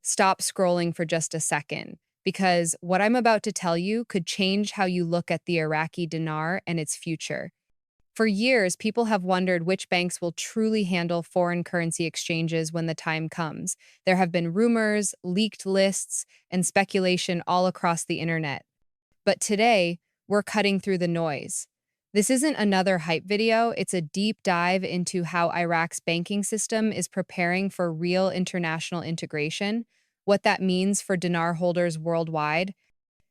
stop scrolling for just a second, because what I'm about to tell you could change how you look at the Iraqi dinar and its future. For years, people have wondered which banks will truly handle foreign currency exchanges when the time comes. There have been rumors, leaked lists, and speculation all across the internet. But today, we're cutting through the noise. This isn't another hype video, it's a deep dive into how Iraq's banking system is preparing for real international integration, what that means for dinar holders worldwide,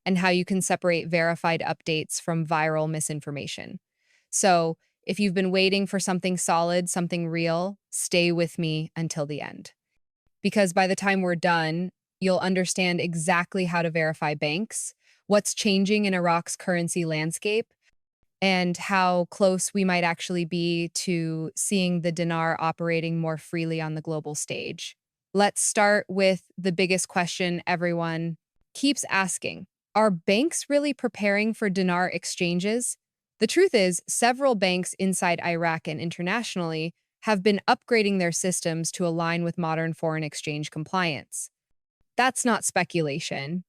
and how you can separate verified updates from viral misinformation. So, if you've been waiting for something solid, something real, stay with me until the end. Because by the time we're done, you'll understand exactly how to verify banks, what's changing in Iraq's currency landscape, and how close we might actually be to seeing the dinar operating more freely on the global stage. Let's start with the biggest question everyone keeps asking. Are banks really preparing for dinar exchanges? The truth is, several banks inside Iraq and internationally have been upgrading their systems to align with modern foreign exchange compliance. That's not speculation.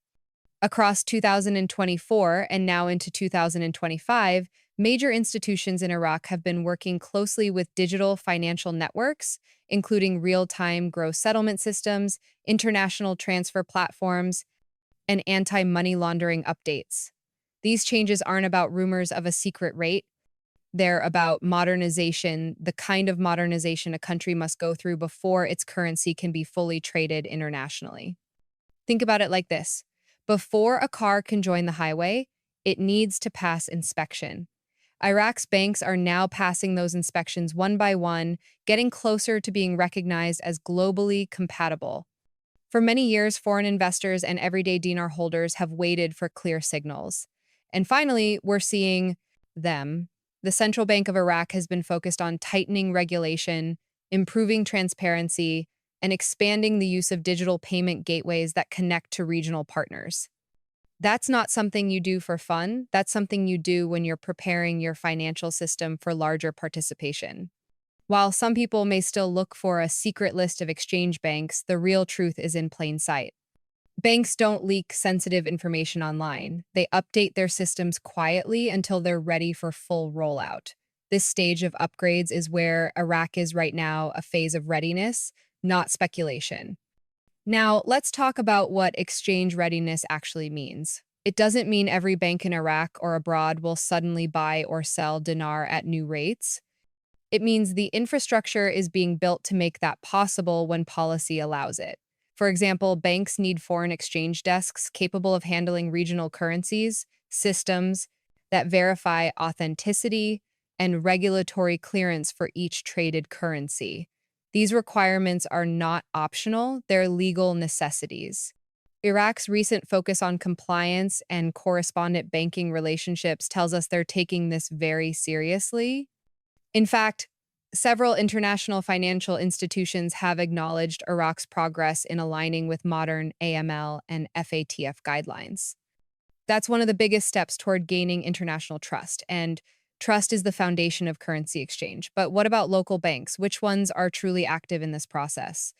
Across 2024 and now into 2025, major institutions in Iraq have been working closely with digital financial networks, including real-time gross settlement systems, international transfer platforms, and anti-money laundering updates. These changes aren't about rumors of a secret rate. They're about modernization, the kind of modernization a country must go through before its currency can be fully traded internationally. Think about it like this. Before a car can join the highway, it needs to pass inspection. Iraq's banks are now passing those inspections one by one, getting closer to being recognized as globally compatible. For many years, foreign investors and everyday dinar holders have waited for clear signals. And finally, we're seeing them. The Central Bank of Iraq has been focused on tightening regulation, improving transparency, and expanding the use of digital payment gateways that connect to regional partners. That's not something you do for fun. That's something you do when you're preparing your financial system for larger participation. While some people may still look for a secret list of exchange banks, the real truth is in plain sight. Banks don't leak sensitive information online. They update their systems quietly until they're ready for full rollout. This stage of upgrades is where Iraq is right now, a phase of readiness, not speculation. Now, let's talk about what exchange readiness actually means. It doesn't mean every bank in Iraq or abroad will suddenly buy or sell dinar at new rates. It means the infrastructure is being built to make that possible when policy allows it. For example, banks need foreign exchange desks capable of handling regional currencies, systems that verify authenticity, and regulatory clearance for each traded currency. These requirements are not optional, they're legal necessities. Iraq's recent focus on compliance and correspondent banking relationships tells us they're taking this very seriously. In fact, several international financial institutions have acknowledged Iraq's progress in aligning with modern AML and FATF guidelines. That's one of the biggest steps toward gaining international trust, and trust is the foundation of currency exchange. But what about local banks? Which ones are truly active in this process?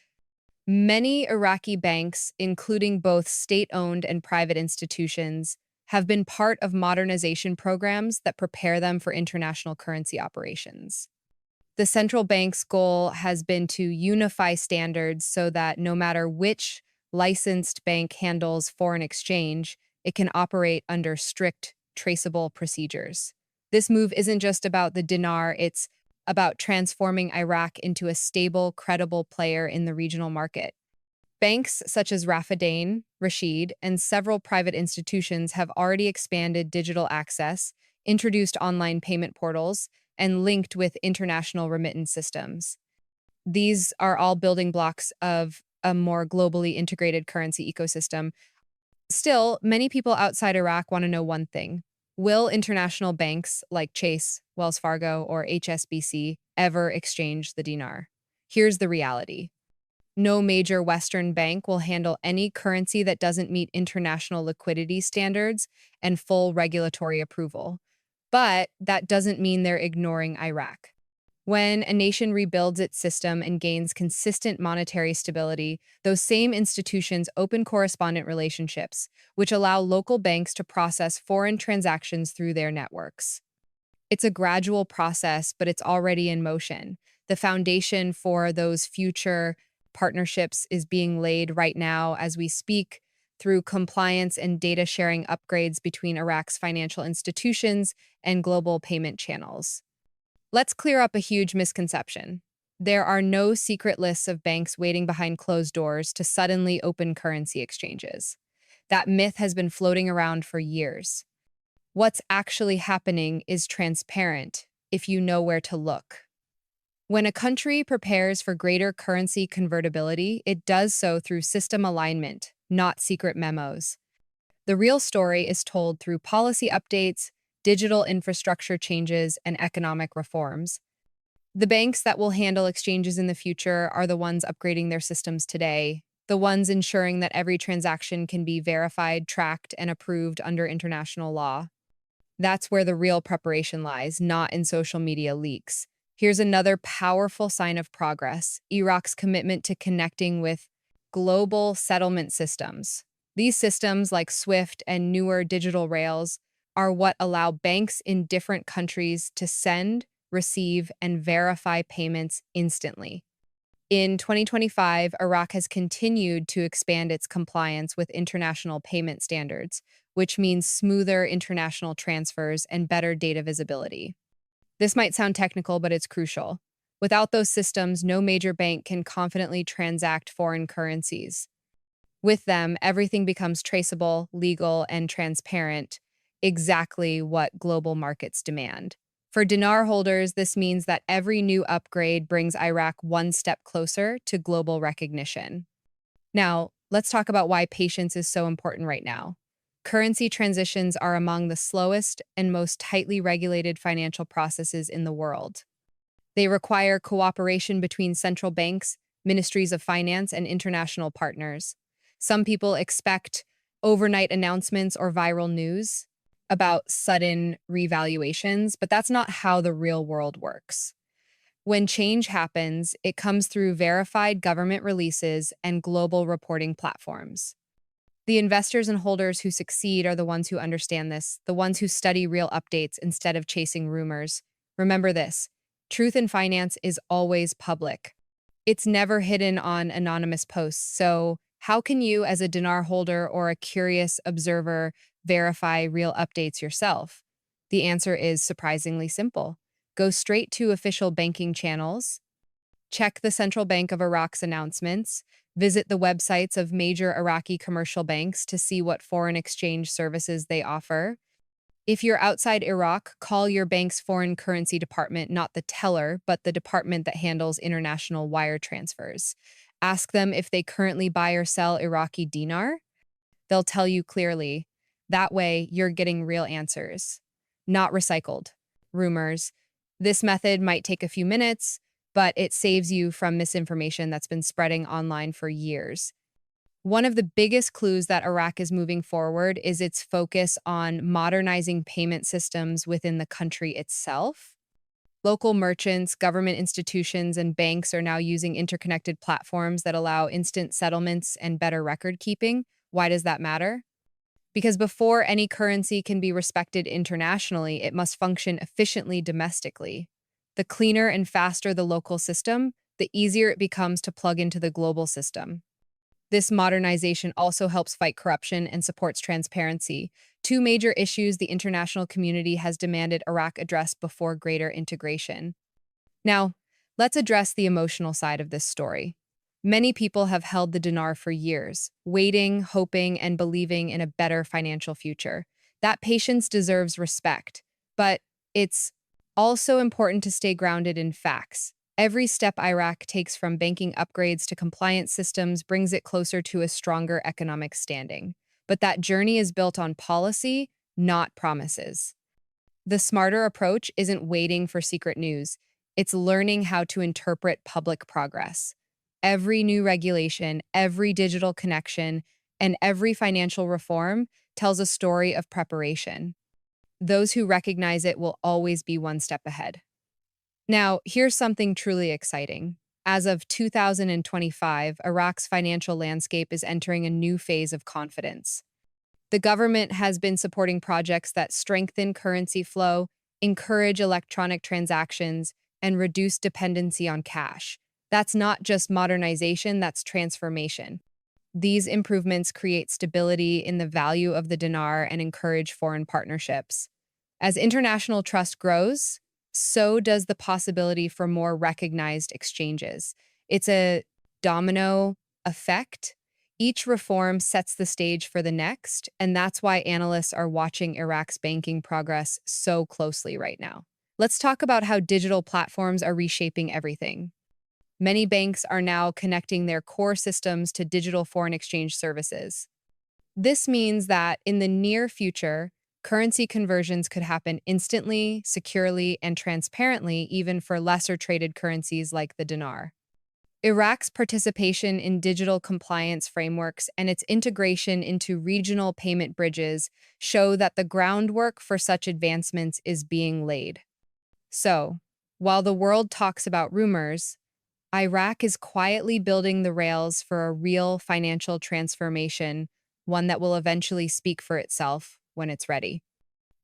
Many Iraqi banks, including both state-owned and private institutions, have been part of modernization programs that prepare them for international currency operations. The central bank's goal has been to unify standards so that no matter which licensed bank handles foreign exchange, it can operate under strict, traceable procedures. This move isn't just about the dinar, it's about transforming Iraq into a stable, credible player in the regional market. Banks such as Rafadain, Rashid, and several private institutions have already expanded digital access, introduced online payment portals, and linked with international remittance systems. These are all building blocks of a more globally integrated currency ecosystem. Still, many people outside Iraq want to know one thing. Will international banks like Chase, Wells Fargo, or HSBC ever exchange the dinar? Here's the reality. No major Western bank will handle any currency that doesn't meet international liquidity standards and full regulatory approval. But that doesn't mean they're ignoring Iraq. When a nation rebuilds its system and gains consistent monetary stability, those same institutions open correspondent relationships, which allow local banks to process foreign transactions through their networks. It's a gradual process, but it's already in motion. The foundation for those future partnerships is being laid right now as we speak through compliance and data sharing upgrades between Iraq's financial institutions and global payment channels. Let's clear up a huge misconception. There are no secret lists of banks waiting behind closed doors to suddenly open currency exchanges. That myth has been floating around for years. What's actually happening is transparent if you know where to look. When a country prepares for greater currency convertibility, it does so through system alignment, not secret memos. The real story is told through policy updates, digital infrastructure changes, and economic reforms. The banks that will handle exchanges in the future are the ones upgrading their systems today, the ones ensuring that every transaction can be verified, tracked, and approved under international law. That's where the real preparation lies, not in social media leaks. Here's another powerful sign of progress: Iraq's commitment to connecting with global settlement systems. These systems, like SWIFT and newer digital rails, are what allow banks in different countries to send, receive, and verify payments instantly. In 2025, Iraq has continued to expand its compliance with international payment standards, which means smoother international transfers and better data visibility. This might sound technical, but it's crucial. Without those systems, no major bank can confidently transact foreign currencies. With them, everything becomes traceable, legal, and transparent, exactly what global markets demand. For dinar holders, this means that every new upgrade brings Iraq one step closer to global recognition. Now, let's talk about why patience is so important right now. Currency transitions are among the slowest and most tightly regulated financial processes in the world. They require cooperation between central banks, ministries of finance, and international partners. Some people expect overnight announcements or viral news about sudden revaluations, but that's not how the real world works. When change happens, it comes through verified government releases and global reporting platforms. The investors and holders who succeed are the ones who understand this, the ones who study real updates instead of chasing rumors. Remember this: truth in finance is always public. It's never hidden on anonymous posts. So, how can you, as a dinar holder or a curious observer, verify real updates yourself? The answer is surprisingly simple. Go straight to official banking channels, check the Central Bank of Iraq's announcements, visit the websites of major Iraqi commercial banks to see what foreign exchange services they offer. If you're outside Iraq, call your bank's foreign currency department, not the teller, but the department that handles international wire transfers. Ask them if they currently buy or sell Iraqi dinar. They'll tell you clearly. That way, you're getting real answers, not recycled rumors. This method might take a few minutes, but it saves you from misinformation that's been spreading online for years. One of the biggest clues that Iraq is moving forward is its focus on modernizing payment systems within the country itself. Local merchants, government institutions, and banks are now using interconnected platforms that allow instant settlements and better record keeping. Why does that matter? Because before any currency can be respected internationally, it must function efficiently domestically. The cleaner and faster the local system, the easier it becomes to plug into the global system. This modernization also helps fight corruption and supports transparency, two major issues the international community has demanded Iraq address before greater integration. Now, let's address the emotional side of this story. Many people have held the dinar for years, waiting, hoping, and believing in a better financial future. That patience deserves respect, but it's also important to stay grounded in facts. Every step Iraq takes, from banking upgrades to compliance systems, brings it closer to a stronger economic standing. But that journey is built on policy, not promises. The smarter approach isn't waiting for secret news. It's learning how to interpret public progress. Every new regulation, every digital connection, and every financial reform tells a story of preparation. Those who recognize it will always be one step ahead. Now, here's something truly exciting. As of 2025, Iraq's financial landscape is entering a new phase of confidence. The government has been supporting projects that strengthen currency flow, encourage electronic transactions, and reduce dependency on cash. That's not just modernization, that's transformation. These improvements create stability in the value of the dinar and encourage foreign partnerships. As international trust grows, so does the possibility for more recognized exchanges. It's a domino effect. Each reform sets the stage for the next, and that's why analysts are watching Iraq's banking progress so closely right now. Let's talk about how digital platforms are reshaping everything. Many banks are now connecting their core systems to digital foreign exchange services. This means that in the near future, currency conversions could happen instantly, securely, and transparently, even for lesser traded currencies like the dinar. Iraq's participation in digital compliance frameworks and its integration into regional payment bridges show that the groundwork for such advancements is being laid. So, while the world talks about rumors, Iraq is quietly building the rails for a real financial transformation, one that will eventually speak for itself when it's ready.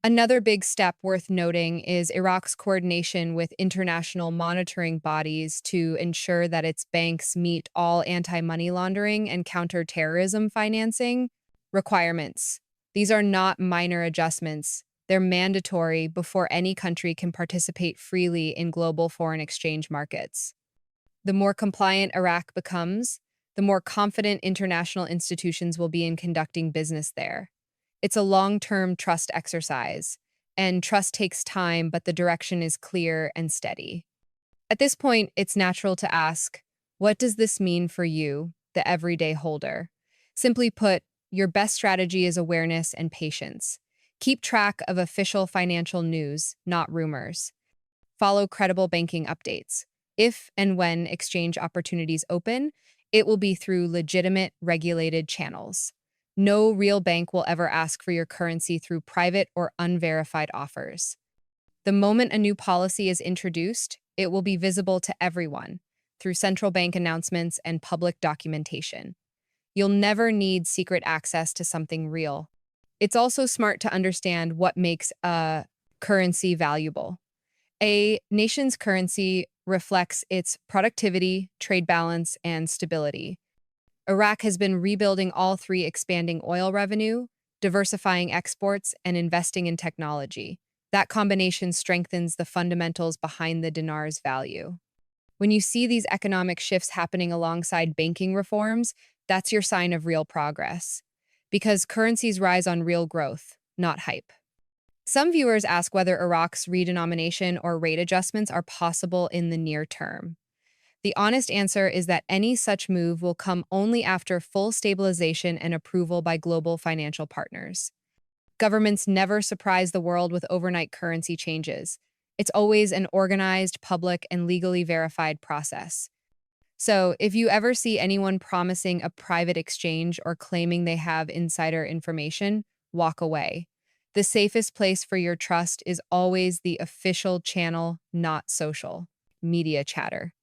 Another big step worth noting is Iraq's coordination with international monitoring bodies to ensure that its banks meet all anti-money laundering and counter-terrorism financing requirements. These are not minor adjustments. They're mandatory before any country can participate freely in global foreign exchange markets. The more compliant Iraq becomes, the more confident international institutions will be in conducting business there. It's a long-term trust exercise, and trust takes time, but the direction is clear and steady. At this point, it's natural to ask, what does this mean for you, the everyday holder? Simply put, your best strategy is awareness and patience. Keep track of official financial news, not rumors. Follow credible banking updates. If and when exchange opportunities open, it will be through legitimate, regulated channels. No real bank will ever ask for your currency through private or unverified offers. The moment a new policy is introduced, it will be visible to everyone through central bank announcements and public documentation. You'll never need secret access to something real. It's also smart to understand what makes a currency valuable. A nation's currency reflects its productivity, trade balance, and stability. Iraq has been rebuilding all three, expanding oil revenue, diversifying exports, and investing in technology. That combination strengthens the fundamentals behind the dinar's value. When you see these economic shifts happening alongside banking reforms, that's your sign of real progress. Because currencies rise on real growth, not hype. Some viewers ask whether Iraq's redenomination or rate adjustments are possible in the near term. The honest answer is that any such move will come only after full stabilization and approval by global financial partners. Governments never surprise the world with overnight currency changes. It's always an organized, public, and legally verified process. So, if you ever see anyone promising a private exchange or claiming they have insider information, walk away. The safest place for your trust is always the official channel, not social media chatter.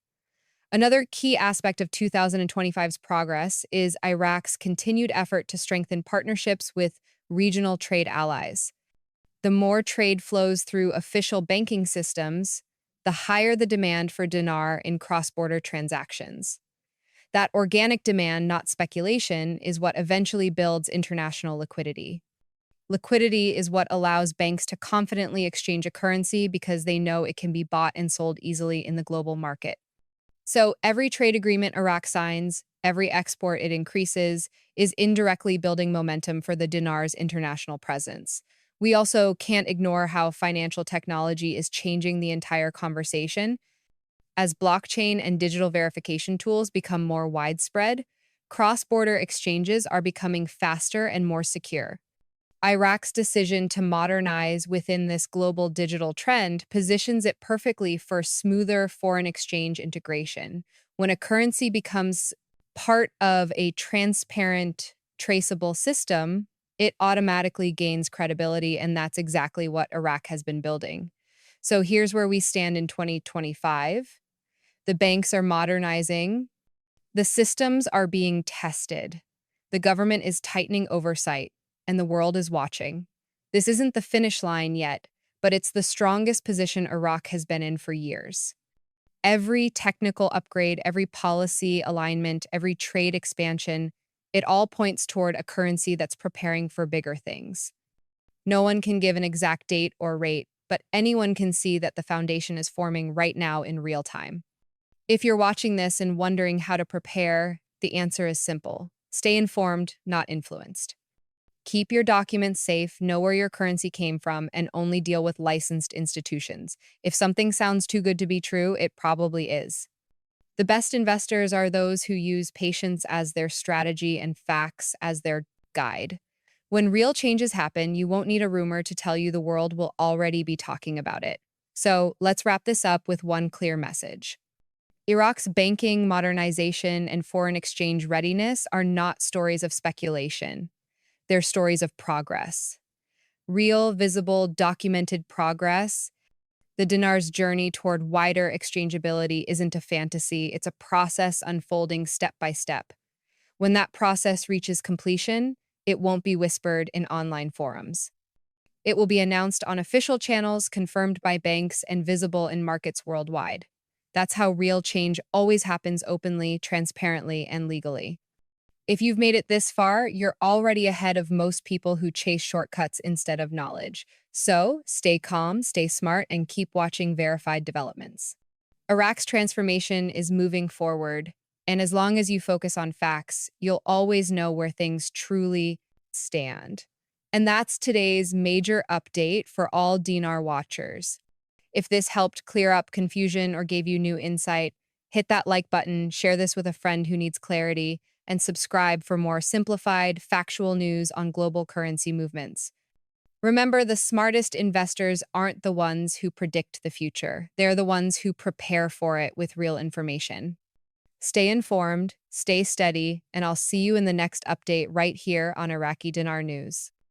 Another key aspect of 2025's progress is Iraq's continued effort to strengthen partnerships with regional trade allies. The more trade flows through official banking systems, the higher the demand for dinar in cross-border transactions. That organic demand, not speculation, is what eventually builds international liquidity. Liquidity is what allows banks to confidently exchange a currency because they know it can be bought and sold easily in the global market. So every trade agreement Iraq signs, every export it increases, is indirectly building momentum for the dinar's international presence. We also can't ignore how financial technology is changing the entire conversation. As blockchain and digital verification tools become more widespread, cross-border exchanges are becoming faster and more secure. Iraq's decision to modernize within this global digital trend positions it perfectly for smoother foreign exchange integration. When a currency becomes part of a transparent, traceable system, it automatically gains credibility, and that's exactly what Iraq has been building. So here's where we stand in 2025. The banks are modernizing. The systems are being tested. The government is tightening oversight, and the world is watching. This isn't the finish line yet, but it's the strongest position Iraq has been in for years. Every technical upgrade, every policy alignment, every trade expansion, it all points toward a currency that's preparing for bigger things. No one can give an exact date or rate, but anyone can see that the foundation is forming right now in real time. If you're watching this and wondering how to prepare, the answer is simple. Stay informed, not influenced. Keep your documents safe, know where your currency came from, and only deal with licensed institutions. If something sounds too good to be true, it probably is. The best investors are those who use patience as their strategy and facts as their guide. When real changes happen, you won't need a rumor to tell you the world will already be talking about it. So let's wrap this up with one clear message. Iraq's banking, modernization, and foreign exchange readiness are not stories of speculation. They're stories of progress. Real, visible, documented progress. The dinar's journey toward wider exchangeability isn't a fantasy, it's a process unfolding step by step. When that process reaches completion, it won't be whispered in online forums. It will be announced on official channels, confirmed by banks, and visible in markets worldwide. That's how real change always happens openly, transparently, and legally. If you've made it this far, you're already ahead of most people who chase shortcuts instead of knowledge. So stay calm, stay smart, and keep watching verified developments. Iraq's transformation is moving forward, and as long as you focus on facts, you'll always know where things truly stand. And that's today's major update for all Dinar watchers. If this helped clear up confusion or gave you new insight, hit that like button, share this with a friend who needs clarity, and subscribe for more simplified, factual news on global currency movements. Remember, the smartest investors aren't the ones who predict the future. They're the ones who prepare for it with real information. Stay informed, stay steady, and I'll see you in the next update right here on Iraqi Dinar News.